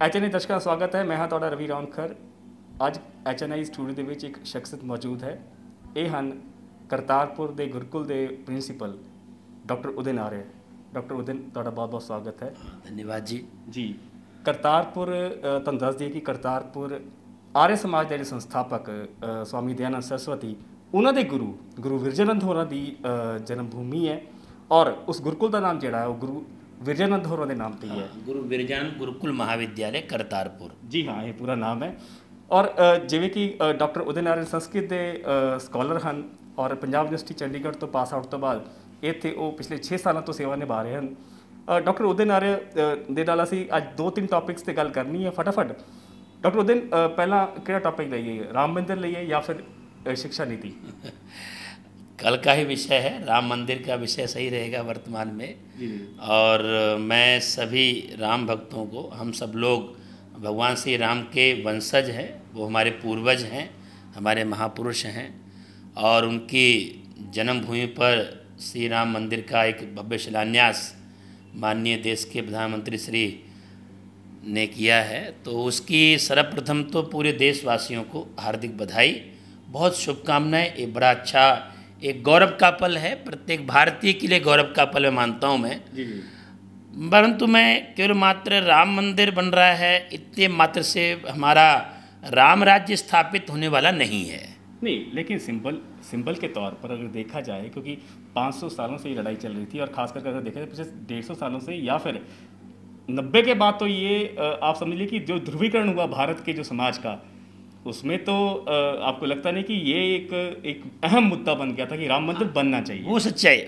HNI ਦਰਸ਼ਕਾਂ ਦਾ ਸਵਾਗਤ ਹੈ। ਮੈਂ ਹਾਂ ਤੁਹਾਡਾ ਰਵੀ ਰੌਣਖਰ। ਅੱਜ HNI ਸਟੂਡੀਓ ਦੇ ਵਿੱਚ ਇੱਕ ਸ਼ਖਸੀਅਤ ਮੌਜੂਦ ਹੈ। ਇਹ ਹਨ ਕਰਤਾਰਪੁਰ ਦੇ ਗੁਰਕੁਲ ਦੇ ਪ੍ਰਿੰਸੀਪਲ ਡਾਕਟਰ ਉਦਿਨ ਆर्य। ਡਾਕਟਰ ਉਦਿਨ, ਤੁਹਾਡਾ ਬਹੁਤ-ਬਹੁਤ ਸਵਾਗਤ ਹੈ। ਧੰਨਵਾਦ ਜੀ। ਜੀ, ਕਰਤਾਰਪੁਰ ਤੁਹਾਨੂੰ ਦੱਸ ਦਈਏ ਕਿ ਕਰਤਾਰਪੁਰ ਆर्य ਸਮਾਜ ਦੇ ਸੰਸਥਾਪਕ स्वामी दयानंद सरस्वती ਉਹਨਾਂ ਦੇ ਗੁਰੂ ਵਿਰਜਾਨੰਦ ਹੋਰਾਂ ਦੀ ਜਨਮ ਭੂਮੀ ਹੈ और उस गुरुकुल का नाम जोड़ा है वो गुरु विरजानंद होरों के नाम पर ही है। गुरु विरजानंद गुरुकुल महाविद्यालय करतारपुर। जी हाँ, ये पूरा नाम है। और जिमें कि डॉक्टर उदयन आर्य संस्कृत के स्कॉलर हैं और पंजाब यूनिवर्सिटी चंडीगढ़ तो पास आउट तो बाद इत्थे वो पिछले 6 सालों तो सेवा निभा रहे हैं। डॉक्टर उदयन आर्य दे नाल असीं अज 2-3 टॉपिक्स ते गल करनी है फटाफट। डॉक्टर उदयन, पहला किहड़ा टॉपिक लईए, राम मंदिर लईए या फिर शिक्षा नीति? कल का ही विषय है, राम मंदिर का विषय सही रहेगा वर्तमान में। और मैं सभी राम भक्तों को, हम सब लोग भगवान श्री राम के वंशज हैं, वो हमारे पूर्वज हैं, हमारे महापुरुष हैं और उनकी जन्मभूमि पर श्री राम मंदिर का एक भव्य शिलान्यास माननीय देश के प्रधानमंत्री श्री ने किया है। तो उसकी सर्वप्रथम तो पूरे देशवासियों को हार्दिक बधाई, बहुत शुभकामनाएं। एक बड़ा अच्छा, एक गौरव का पल है, प्रत्येक भारतीय के लिए गौरव का पल मैं मानता हूँ मैं। परंतु मैं केवल मात्र राम मंदिर बन रहा है इतने मात्र से हमारा राम राज्य स्थापित होने वाला नहीं है। नहीं, लेकिन सिंबल के तौर पर अगर देखा जाए, क्योंकि 500 सालों से ये लड़ाई चल रही थी और खासकर अगर देखा जाए पिछले 150 सालों से या फिर 90 के बाद, तो ये आप समझ लीजिए कि जो ध्रुवीकरण हुआ भारत के जो समाज का, उसमें तो आपको लगता नहीं कि ये एक अहम मुद्दा बन गया था कि राम मंदिर बनना चाहिए? वो सच्चाई,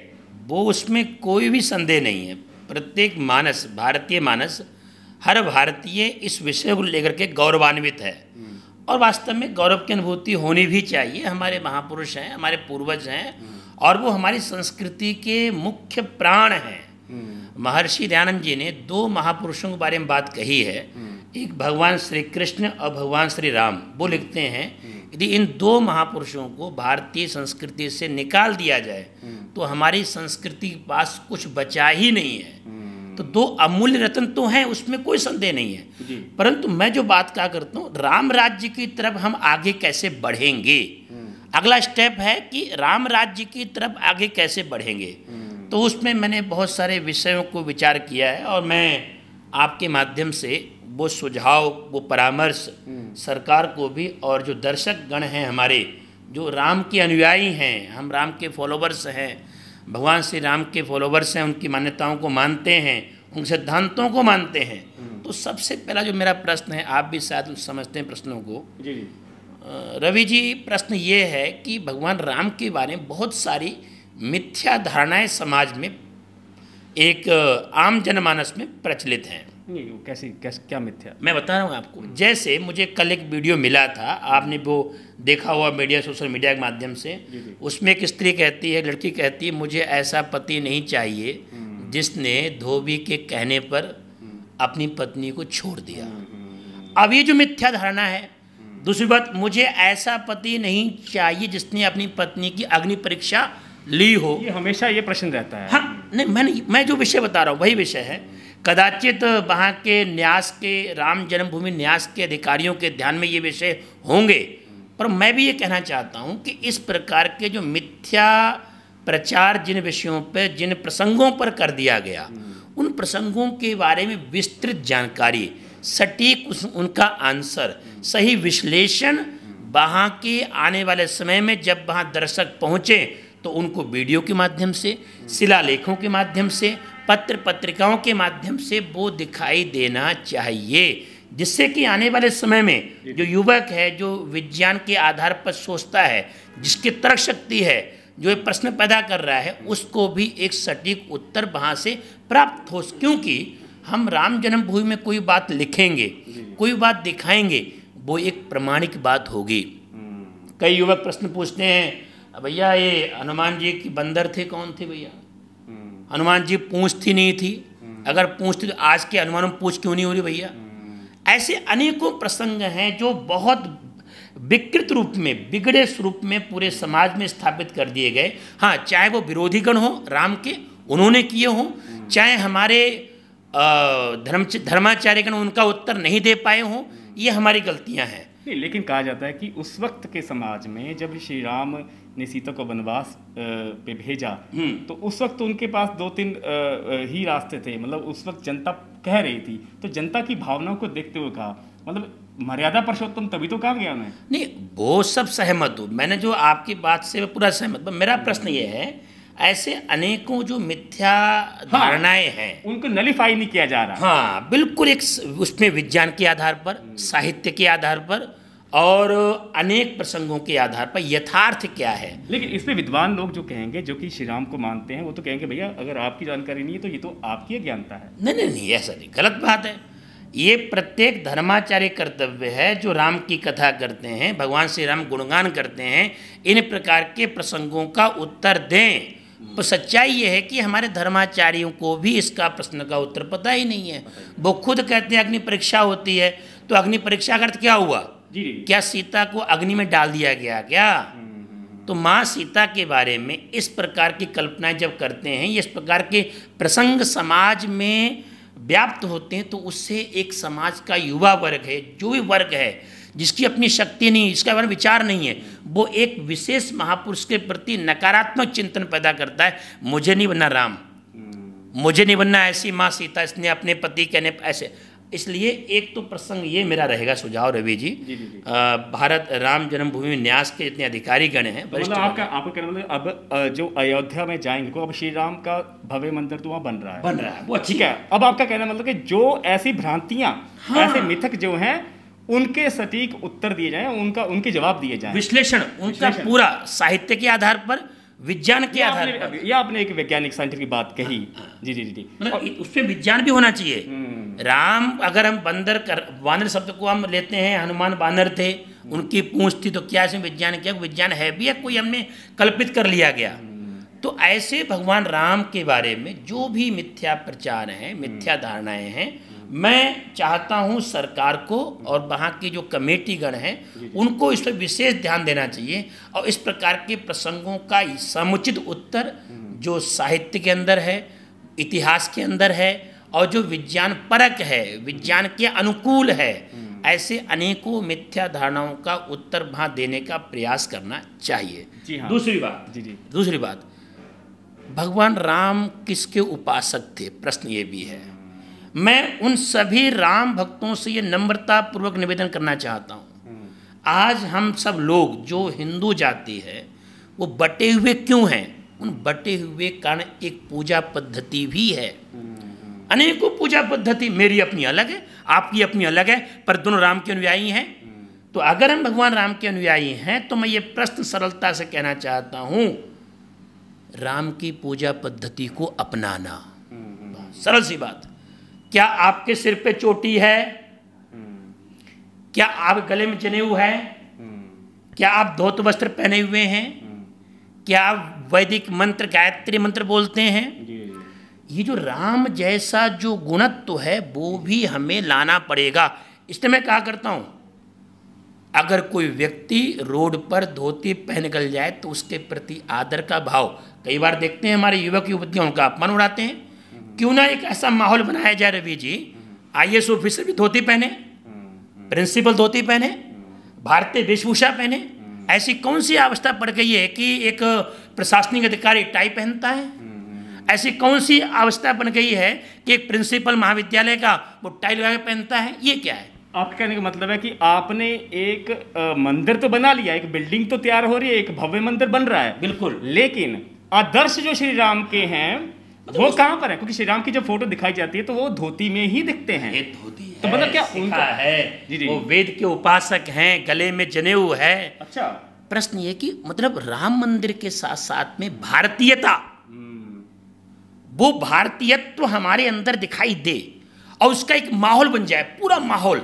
वो उसमें कोई भी संदेह नहीं है। प्रत्येक मानस, भारतीय मानस, हर भारतीय इस विषय को लेकर के गौरवान्वित है और वास्तव में गौरव की अनुभूति होनी भी चाहिए। हमारे महापुरुष हैं, हमारे पूर्वज हैं और वो हमारी संस्कृति के मुख्य प्राण हैं। महर्षि दयानंद जी ने 2 महापुरुषों के बारे में बात कही है, एक भगवान श्री कृष्ण और भगवान श्री राम। वो लिखते हैं यदि इन 2 महापुरुषों को भारतीय संस्कृति से निकाल दिया जाए तो हमारी संस्कृति के पास कुछ बचा ही नहीं है। तो 2 अमूल्य रत्न तो हैं, उसमें कोई संदेह नहीं है। परंतु मैं जो बात क्या करता हूँ, राम राज्य की तरफ हम आगे कैसे बढ़ेंगे, अगला स्टेप है कि राम राज्य की तरफ आगे कैसे बढ़ेंगे। तो उसमें मैंने बहुत सारे विषयों को विचार किया है और मैं आपके माध्यम से वो सुझाव, वो परामर्श सरकार को भी और जो दर्शक गण हैं हमारे, जो राम के अनुयायी हैं, हम राम के फॉलोवर्स हैं, भगवान श्री राम के फॉलोवर्स हैं, उनकी मान्यताओं को मानते हैं, उन सिद्धांतों को मानते हैं। तो सबसे पहला जो मेरा प्रश्न है, आप भी शायद समझते हैं प्रश्नों को। जी रवि जी, प्रश्न ये है कि भगवान राम के बारे में बहुत सारी मिथ्या धारणाएं समाज में, एक आम जनमानस में प्रचलित हैं। नहीं, कैसे क्या मिथ्या? मैं बता रहा हूँ आपको। जैसे मुझे कल एक वीडियो मिला था, आपने वो देखा हुआ मीडिया, सोशल मीडिया के माध्यम से। उसमें एक स्त्री कहती है, लड़की कहती है, मुझे ऐसा पति नहीं चाहिए जिसने धोबी के कहने पर अपनी पत्नी को छोड़ दिया। अब ये जो मिथ्या धारणा है। दूसरी बात, मुझे ऐसा पति नहीं चाहिए जिसने अपनी पत्नी की अग्नि परीक्षा ली हो। ये हमेशा ये प्रश्न रहता है। हाँ, नहीं, मैं जो विषय बता रहा हूँ वही विषय है। कदाचित वहाँ के न्यास के, राम जन्मभूमि न्यास के अधिकारियों के ध्यान में ये विषय होंगे, पर मैं भी ये कहना चाहता हूँ कि इस प्रकार के जो मिथ्या प्रचार जिन विषयों पर, जिन प्रसंगों पर कर दिया गया, उन प्रसंगों के बारे में विस्तृत जानकारी, सटीक उनका आंसर, सही विश्लेषण वहाँ के आने वाले समय में जब वहाँ दर्शक पहुँचे तो उनको वीडियो के माध्यम से, शिलालेखों के माध्यम से, पत्र पत्रिकाओं के माध्यम से वो दिखाई देना चाहिए, जिससे कि आने वाले समय में जो युवक है, जो विज्ञान के आधार पर सोचता है, जिसकी तर्क शक्ति है, जो ये प्रश्न पैदा कर रहा है, उसको भी एक सटीक उत्तर वहाँ से प्राप्त हो। क्योंकि हम राम जन्मभूमि में कोई बात लिखेंगे, कोई बात दिखाएंगे, वो एक प्रमाणिक बात होगी। कई युवक प्रश्न पूछते हैं, भैया ये हनुमान जी की बंदर थे, कौन थे भैया? हनुमान जी पूंछ थी नहीं थी? अगर पूंछ थी तो आज के हनुमान में पूंछ क्यों नहीं हो रही भैया? ऐसे अनेकों प्रसंग हैं जो बहुत विकृत रूप में, बिगड़े स्वरूप में पूरे समाज में स्थापित कर दिए गए। हाँ, चाहे वो विरोधी गण हो राम के, उन्होंने किए हों, चाहे हमारे धर्माचार्यगण उनका उत्तर नहीं दे पाए हों, ये हमारी गलतियां हैं। नहीं, लेकिन कहा जाता है कि उस वक्त के समाज में जब श्री राम ने सीता को वनवास पे भेजा, तो उस वक्त उनके पास 2-3 ही रास्ते थे। मतलब उस वक्त जनता कह रही थी, तो जनता की भावनाओं को देखते हुए कहा, मतलब मर्यादा पुरुषोत्तम तभी तो कहा गया उन्हें। नहीं, वो सब सहमत हूँ, मैंने जो आपकी बात से पूरा सहमत। मेरा प्रश्न ये है, ऐसे अनेकों जो मिथ्या धारणाएं हैं, उनको नलीफाई नहीं किया जा रहा। हाँ बिल्कुल, एक उसमें विज्ञान के आधार पर, साहित्य के आधार पर और अनेक प्रसंगों के आधार पर यथार्थ क्या है। लेकिन इसमें विद्वान लोग जो कहेंगे, जो कि श्री राम को मानते हैं, वो तो कहेंगे भैया अगर आपकी जानकारी नहीं है तो ये तो आपकी अज्ञानता है। नहीं नहीं नहीं, ऐसा नहीं, गलत बात है। ये प्रत्येक धर्माचार्य कर्तव्य है जो राम की कथा करते हैं, भगवान श्री राम गुणगान करते हैं, इन प्रकार के प्रसंगों का उत्तर दें। तो सच्चाई ये है कि हमारे धर्माचार्यों को भी इसका प्रश्न का उत्तर पता ही नहीं है। वो खुद कहते हैं अग्नि परीक्षा होती है, तो अग्नि परीक्षा का अर्थ क्या हुआ? जी। क्या सीता को अग्नि में डाल दिया गया क्या? तो माँ सीता के बारे में इस प्रकार की कल्पनाएं जब करते हैं, इस प्रकार के प्रसंग समाज में व्याप्त होते हैं, तो उससे एक समाज का युवा वर्ग है, जो भी वर्ग है जिसकी अपनी शक्ति नहीं, इसका बारे में विचार नहीं है, वो एक विशेष महापुरुष के प्रति नकारात्मक चिंतन पैदा करता है। मुझे नहीं बनना राम, मुझे नहीं बनना ऐसी माँ सीता, इसने अपने पति कहने ऐसे। इसलिए एक तो प्रसंग ये मेरा रहेगा सुझाव रवि जी, भारत राम जन्मभूमि न्यास के जितने अधिकारी गण हैं, मतलब आपका कहना मतलब अब जो अयोध्या में जाएंगे को, अब श्री राम का भव्य मंदिर तो वहाँ बन रहा है वो ठीक है। अब आपका कहना मतलब कि जो ऐसी भ्रांतियां, ऐसे मिथक जो हैं, उनके सटीक उत्तर दिए जाएं, उनके जवाब दिए जाएं, विश्लेषण उनका पूरा साहित्य के आधार पर, विज्ञान के आधार पर। या आपने एक वैज्ञानिक साइंटिस्ट की बात कही। जी जी जी, मतलब उसमें विज्ञान भी होना चाहिए। राम, अगर हम वानर शब्द को हम लेते हैं, हनुमान वानर थे, उनकी पूंछ थी, तो क्या इसमें विज्ञान किया? विज्ञान है भी या कोई हमने कल्पित कर लिया गया? तो ऐसे भगवान राम के बारे में जो भी मिथ्या प्रचार हैं, मिथ्या धारणाएं हैं, मैं चाहता हूं सरकार को और वहाँ की जो कमेटी गण हैं उनको इस पर विशेष ध्यान देना चाहिए, और इस प्रकार के प्रसंगों का समुचित उत्तर जो साहित्य के अंदर है, इतिहास के अंदर है, और जो विज्ञान परक है, विज्ञान के अनुकूल है, ऐसे अनेकों मिथ्या धारणाओं का उत्तर वहाँ देने का प्रयास करना चाहिए। जी हाँ। दूसरी बात, भगवान राम किसके उपासक थे? प्रश्न ये भी है। मैं उन सभी राम भक्तों से ये नम्रता पूर्वक निवेदन करना चाहता हूँ, आज हम सब लोग जो हिंदू जाति है वो बटे हुए क्यों हैं? उन बटे हुए कारण एक पूजा पद्धति भी है, अनेकों पूजा पद्धति, मेरी अपनी अलग है, आपकी अपनी अलग है, पर दोनों राम के अनुयायी हैं। तो अगर हम भगवान राम के अनुयायी हैं तो मैं ये प्रश्न सरलता से कहना चाहता हूँ, राम की पूजा पद्धति को अपनाना, सरल सी बात। क्या आपके सिर पे चोटी है? क्या आप गले में जनेऊ है? क्या आप धोत वस्त्र पहने हुए हैं? क्या आप वैदिक मंत्र, गायत्री मंत्र बोलते हैं? ये जो राम जैसा जो गुणत्व है वो भी हमें लाना पड़ेगा। इसलिए मैं कहा करता हूँ, अगर कोई व्यक्ति रोड पर धोती पहन निकल जाए तो उसके प्रति आदर का भाव, कई बार देखते हैं हमारे युवक युवतियाँ उनका अपमान उड़ाते हैं। क्यों ना एक ऐसा माहौल बनाया जाए रवि जी, IAS ऑफिसर भी धोती पहने, प्रिंसिपल धोती पहने, भारतीय वेशभूषा पहने। ऐसी कौन सी अवस्था पड़ गई है कि एक प्रशासनिक अधिकारी टाई पहनता है? ऐसी कौन सी अवस्था बन गई है कि एक प्रिंसिपल महाविद्यालय का वो टाई लगा के पहनता है? ये क्या है? आपके कहने का मतलब है कि आपने एक मंदिर तो बना लिया, एक बिल्डिंग तो तैयार हो रही है, एक भव्य मंदिर बन रहा है, बिल्कुल, लेकिन आदर्श जो श्री राम के हैं वो कहाँ पर है? क्योंकि श्री राम की जब फोटो दिखाई जाती है तो वो धोती में ही दिखते हैं। धोती है, तो मतलब क्या उनका है? जी। वो वेद के उपासक हैं, गले में जनेऊ है। अच्छा, प्रश्न ये कि मतलब राम मंदिर के साथ साथ में भारतीयता, वो भारतीयत्व हमारे अंदर दिखाई दे और उसका एक माहौल बन जाए, पूरा माहौल,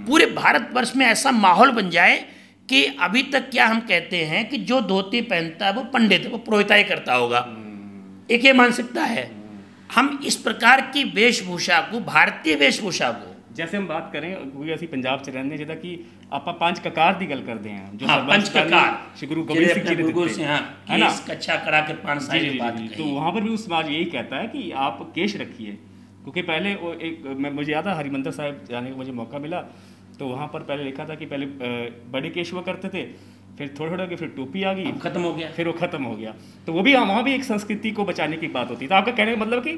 पूरे भारतवर्ष में ऐसा माहौल बन जाए कि अभी तक क्या हम कहते हैं कि जो धोती पहनता है वो पंडित, वो पुरोहिताई करता होगा, एक ये मानसिकता है। हम इस प्रकार की वेशभूषा को, भारतीय वेशभूषा को, जैसे हम बात करें कोई ऐसी पंजाब च रहने जिदा कि आप पंच ककार की गल करते हैं, जो पंच ककार श्री गुरु गोबिंद सिंह जी ने, है ना, कच्छा करा के पान साई बात कही। तो वहाँ पर भी उस समाज यही कहता है कि आप केश रखिए, क्योंकि पहले वो मुझे याद है हरिमंदिर साहिब जाने का मुझे मौका मिला, तो वहाँ पर पहले लिखा था कि पहले बड़े केश हुआ करते थे, फिर थोड़ा थोड़ा कि फिर टोपी आ गई, खत्म हो गया, फिर वो खत्म हो गया। तो वो भी वहाँ भी एक संस्कृति को बचाने की बात होती है। तो आपका कहने का मतलब कि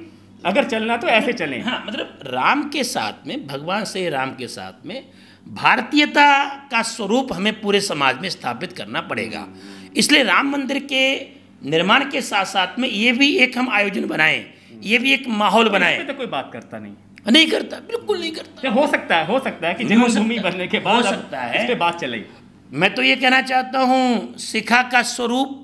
अगर चलना तो ऐसे चलें। हाँ, मतलब राम के साथ में, भगवान श्री राम के साथ में भारतीयता का स्वरूप हमें पूरे समाज में स्थापित करना पड़ेगा। इसलिए राम मंदिर के निर्माण के साथ साथ में ये भी एक हम आयोजन बनाएं, ये भी एक माहौल बनाएं। तो कोई बात करता नहीं करता, बिल्कुल नहीं करता। हो सकता है कि जन्मभूमि बनने के बाद हो सकता है, इस पे बात चलेगी। मैं तो ये कहना चाहता हूँ, शिखा का स्वरूप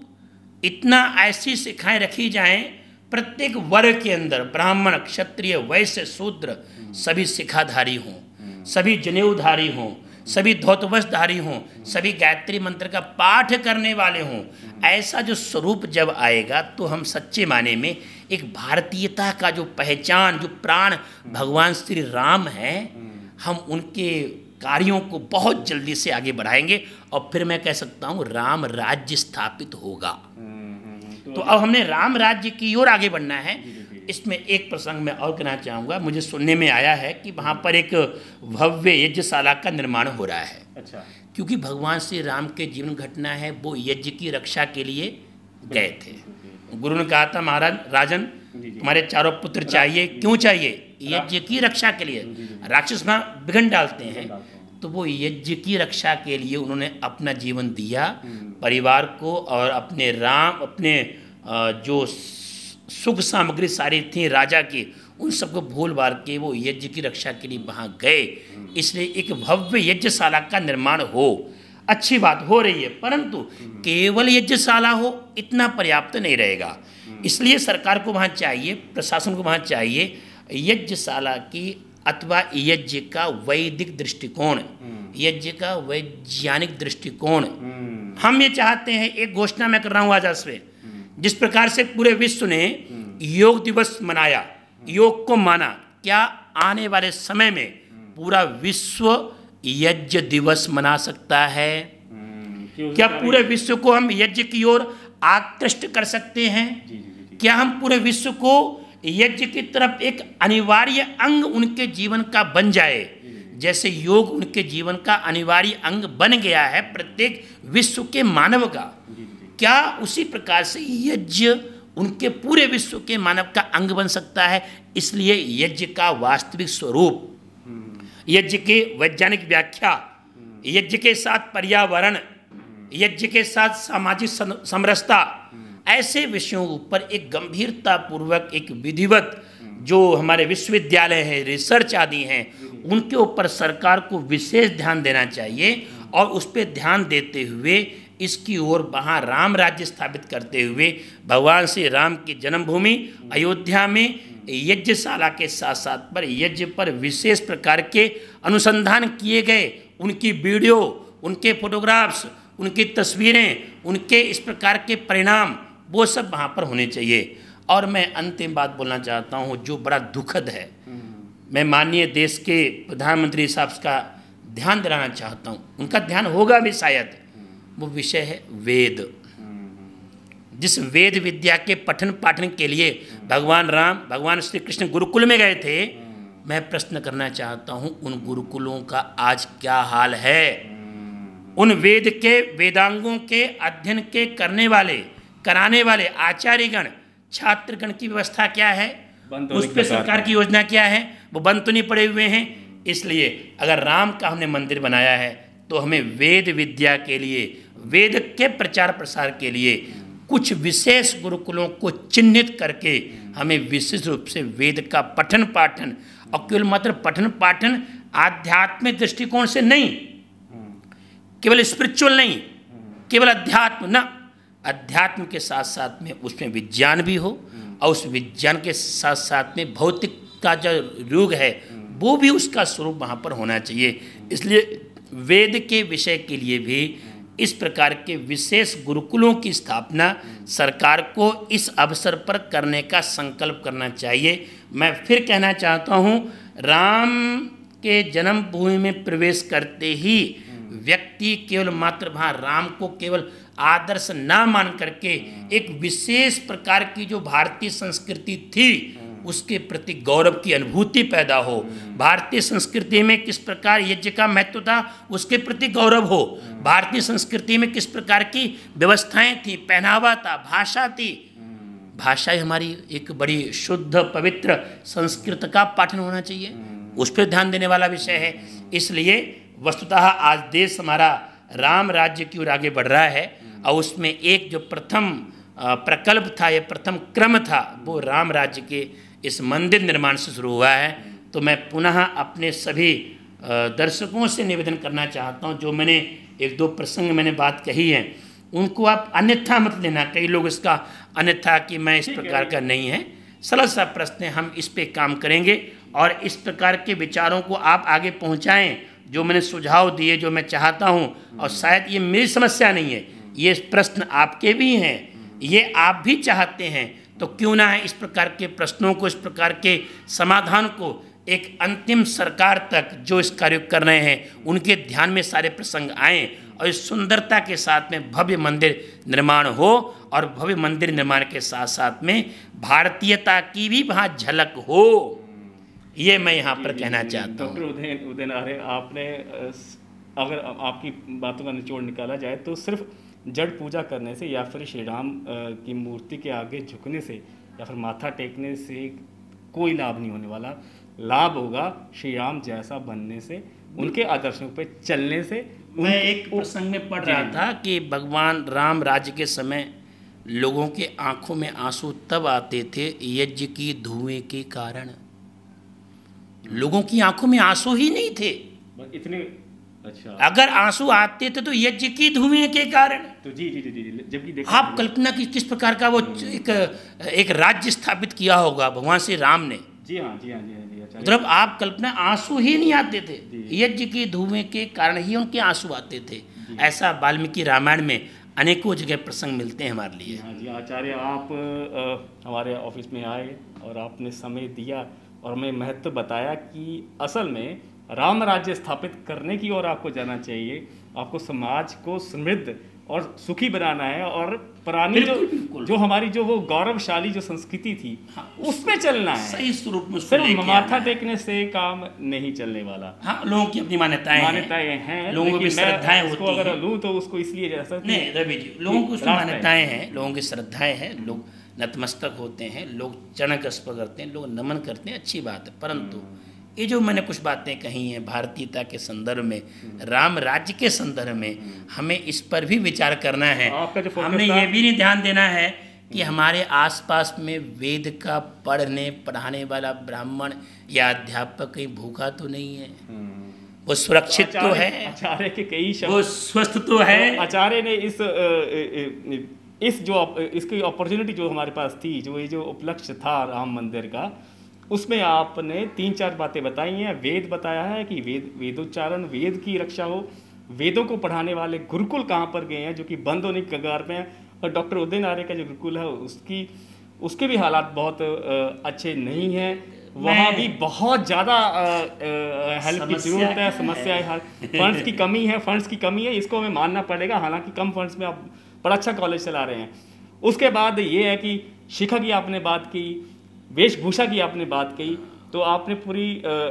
इतना ऐसी शिखाएं रखी जाएं प्रत्येक वर्ग के अंदर, ब्राह्मण, क्षत्रिय, वैश्य, शूद्र, सभी शिखाधारी हों, सभी जनेऊधारी हों, सभी धौतवस्त्रधारी हों, सभी गायत्री मंत्र का पाठ करने वाले हों। ऐसा जो स्वरूप जब आएगा तो हम सच्चे माने में एक भारतीयता का जो पहचान, जो प्राण भगवान श्री राम हैं, हम उनके कार्यों को बहुत जल्दी से आगे बढ़ाएंगे और फिर मैं कह सकता हूँ राम राज्य स्थापित होगा। तो अब हमने राम राज्य की ओर आगे बढ़ना है। इसमें एक प्रसंग मैं और कहना चाहूँगा, मुझे सुनने में आया है कि वहाँ पर एक भव्य यज्ञशाला का निर्माण हो रहा है। अच्छा। क्योंकि भगवान श्री राम के जीवन घटना है, वो यज्ञ की रक्षा के लिए गए थे। गुरु ने कहा था, महाराज राजन तुम्हारे चारों पुत्र चाहिए, क्यों चाहिए? यज्ञ की रक्षा के लिए। राक्षस वहाँ विघ्न डालते हैं, तो वो यज्ञ की रक्षा के लिए उन्होंने अपना जीवन दिया, परिवार को और अपने जो सुख सामग्री सारी थी राजा की, उन सबको भूल बार के वो यज्ञ की रक्षा के लिए वहाँ गए। इसलिए एक भव्य यज्ञशाला का निर्माण हो, अच्छी बात हो रही है, परंतु केवल यज्ञशाला हो इतना पर्याप्त नहीं रहेगा। इसलिए सरकार को वहाँ चाहिए, प्रशासन को वहाँ चाहिए यज्ञशाला की अथवा यज्ञ का वैदिक दृष्टिकोण, यज्ञ का वैज्ञानिक दृष्टिकोण। हम ये चाहते हैं, एक घोषणा मैं कर रहा हूँ आज से, जिस प्रकार से पूरे विश्व ने योग दिवस मनाया, योग को माना, क्या आने वाले समय में पूरा विश्व यज्ञ दिवस मना सकता है? क्या पूरे विश्व को हम यज्ञ की ओर आकृष्ट कर सकते हैं? क्या हम पूरे विश्व को यज्ञ की तरफ एक अनिवार्य अंग उनके जीवन का बन जाए, जैसे योग उनके जीवन का अनिवार्य अंग बन गया है प्रत्येक विश्व के मानव का? क्या उसी प्रकार से यज्ञ उनके पूरे विश्व के मानव का अंग बन सकता है? इसलिए यज्ञ का वास्तविक स्वरूप, यज्ञ की वैज्ञानिक व्याख्या, यज्ञ के साथ पर्यावरण, यज्ञ के साथ सामाजिक समरसता, ऐसे विषयों पर एक गंभीरता पूर्वक एक विधिवत जो हमारे विश्वविद्यालय हैं, रिसर्च आदि हैं, उनके ऊपर सरकार को विशेष ध्यान देना चाहिए और उस पर ध्यान देते हुए इसकी ओर वहाँ राम राज्य स्थापित करते हुए भगवान श्री राम की जन्मभूमि अयोध्या में यज्ञशाला के साथ साथ पर यज्ञ पर विशेष प्रकार के अनुसंधान किए गए, उनकी वीडियो, उनके फोटोग्राफ्स, उनकी तस्वीरें, उनके इस प्रकार के परिणाम, वो सब वहाँ पर होने चाहिए। और मैं अंतिम बात बोलना चाहता हूँ जो बड़ा दुखद है, मैं माननीय देश के प्रधानमंत्री साहब का ध्यान दिलाना चाहता हूँ, उनका ध्यान होगा भी शायद, वो विषय है वेद। जिस वेद विद्या के पठन पाठन के लिए भगवान राम, भगवान श्री कृष्ण गुरुकुल में गए थे, मैं प्रश्न करना चाहता हूँ उन गुरुकुलों का आज क्या हाल है? उन वेद के वेदांगों के अध्ययन के करने वाले, कराने वाले आचार्यगण, छात्रगण की व्यवस्था क्या है? उस पर सरकार की योजना क्या है? वो बंद तो नहीं पड़े हुए हैं। इसलिए अगर राम का हमने मंदिर बनाया है तो हमें वेद विद्या के लिए, वेद के प्रचार प्रसार के लिए कुछ विशेष गुरुकुलों को चिन्हित करके हमें विशेष रूप से वेद का पठन पाठन, और केवल मात्र पठन पाठन आध्यात्मिक दृष्टिकोण से नहीं, केवल स्पिरिचुअल नहीं, केवल अध्यात्म न, अध्यात्म के साथ साथ में उसमें विज्ञान भी हो और उस विज्ञान के साथ साथ में भौतिक का जो युग है वो भी उसका स्वरूप वहाँ पर होना चाहिए। इसलिए वेद के विषय के लिए भी इस प्रकार के विशेष गुरुकुलों की स्थापना सरकार को इस अवसर पर करने का संकल्प करना चाहिए। मैं फिर कहना चाहता हूँ, राम के जन्मभूमि में प्रवेश करते ही व्यक्ति केवल मात्र वहाँ राम को केवल आदर्श ना मान करके एक विशेष प्रकार की जो भारतीय संस्कृति थी उसके प्रति गौरव की अनुभूति पैदा हो, भारतीय संस्कृति में किस प्रकार यज्ञ का महत्व था उसके प्रति गौरव हो, भारतीय संस्कृति में किस प्रकार की व्यवस्थाएं थी, पहनावा था, भाषा थी। भाषा ही हमारी एक बड़ी शुद्ध पवित्र संस्कृत का पाठन होना चाहिए, उस पर ध्यान देने वाला विषय है। इसलिए वस्तुतः आज देश हमारा राम राज्य की ओर आगे बढ़ रहा है और उसमें एक जो प्रथम प्रकल्प था, यह प्रथम क्रम था, वो राम राज्य के इस मंदिर निर्माण से शुरू हुआ है। तो मैं पुनः अपने सभी दर्शकों से निवेदन करना चाहता हूँ, जो मैंने एक दो प्रसंग मैंने बात कही है उनको आप अन्यथा मत लेना। कई लोग इसका अन्यथा कि मैं इस प्रकार का नहीं है, सरल सा प्रश्न है, हम इस पे काम करेंगे और इस प्रकार के विचारों को आप आगे पहुंचाएं, जो मैंने सुझाव दिए, जो मैं चाहता हूं। और शायद ये मेरी समस्या नहीं है, ये प्रश्न आपके भी हैं, ये आप भी चाहते हैं, तो क्यों ना है इस प्रकार के प्रश्नों को, इस प्रकार के समाधान को एक अंतिम सरकार तक जो इस कार्य कर रहे हैं उनके ध्यान में सारे प्रसंग आएँ और इस सुंदरता के साथ में भव्य मंदिर निर्माण हो और भव्य मंदिर निर्माण के साथ साथ में भारतीयता की भी वहाँ झलक हो, ये मैं यहाँ पर कहना चाहता हूँ। डॉक्टर उदयन आर्य, आपने अगर आपकी बातों का निचोड़ निकाला जाए तो सिर्फ जड़ पूजा करने से या फिर श्री राम की मूर्ति के आगे झुकने से या फिर माथा टेकने से कोई लाभ नहीं होने वाला। लाभ होगा श्री राम जैसा बनने से, उनके आदर्शों पे चलने से। मैं एक प्रसंग में पढ़ रहा था कि भगवान राम राज्य के समय लोगों के आंखों में आंसू तब आते थे यज्ञ की धुएं के कारण। लोगों की आंखों में आंसू ही नहीं थे, इतने अच्छा, अगर आंसू आते थे तो यज्ञ की धुएं के कारण। तो जी जी जी जी, जबकि आप कल्पना की किस प्रकार का वो एक राज्य स्थापित किया होगा भगवान श्री राम ने। जी हाँ जी हाँ जी हाँ जी, अच्छा। मतलब आप कल्पना, आंसू ही नहीं आते थे, यज्ञ की धुएं के कारण ही उनके आंसू आते थे। ऐसा वाल्मीकि रामायण में अनेकों जगह प्रसंग मिलते हैं हमारे लिए। हाँ जी आचार्य, आप हमारे ऑफिस में आए और आपने समय दिया और हमें महत्व बताया कि असल में राम राज्य स्थापित करने की ओर आपको जाना चाहिए। आपको समाज को समृद्ध और सुखी बनाना है और पुरानी जो हमारी जो वो गौरवशाली जो संस्कृति थी, हाँ, उस पे चलना है। सही स्वरूप में सिर्फ माथा टेकने से काम नहीं चलने वाला। हाँ, लोगों की अपनी मान्यताएं हैं, लोगों की श्रद्धाएं होती हैं। अगर लूँ तो उसको इसलिए जैसा नहीं रवि जी, लोगों की मान्यताएं हैं, लोगों की श्रद्धाएं हैं, लोग नतमस्तक होते हैं, लोग चरण स्पर्श करते हैं, लोग नमन करते हैं, अच्छी बात है। परंतु ये जो मैंने कुछ बातें कही हैं भारतीयता के संदर्भ में, राम राज्य के संदर्भ में, हमें इस पर भी विचार करना है। हमने ये भी नहीं ध्यान देना है कि हमारे आसपास में वेद का पढ़ने पढ़ाने वाला ब्राह्मण या अध्यापक कहीं भूखा तो नहीं है, वो सुरक्षित तो है, आचार्य के कई शब्द, वो स्वस्थ तो है। आचार्य ने इसकी अपॉर्चुनिटी जो हमारे पास थी, जो ये जो उपलक्ष्य था राम मंदिर का, उसमें आपने 3-4 बातें बताई हैं। वेद बताया है कि वेदोच्चारण, वेद की रक्षा हो, वेदों को पढ़ाने वाले गुरुकुल कहाँ पर गए हैं जो कि बंद होने की कगार पे हैं। और डॉक्टर उदयन आर्य का जो गुरुकुल है उसके भी हालात बहुत अच्छे नहीं हैं, वहाँ भी बहुत ज़्यादा हेल्प की जरूरत है, समस्या है, फंड्स की कमी है, इसको हमें मानना पड़ेगा। हालांकि कम फंड्स में आप बड़ा अच्छा कॉलेज चला रहे हैं। उसके बाद ये है कि शिक्षा की आपने बात की, वेशभूषा की आपने बात की, तो आपने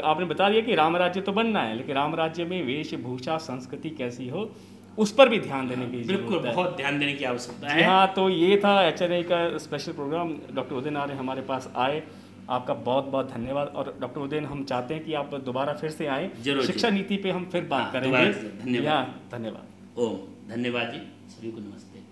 आपने बता दिया कि राम राज्य तो बनना है, लेकिन राम राज्य में वेशभूषा संस्कृति कैसी हो उस पर भी ध्यान देने की जरूरत है। बिल्कुल, बहुत ध्यान देने की आवश्यकता है। हाँ, तो ये था HNI का स्पेशल प्रोग्राम। डॉक्टर उदयन आर्य हमारे पास आए, आपका बहुत बहुत धन्यवाद। और डॉक्टर उदयन, हम चाहते हैं कि आप दोबारा फिर से आएँ, शिक्षा नीति पे हम फिर बात करेंगे। धन्यवाद। धन्यवाद। ओम धन्यवाद जी, सभी को नमस्ते।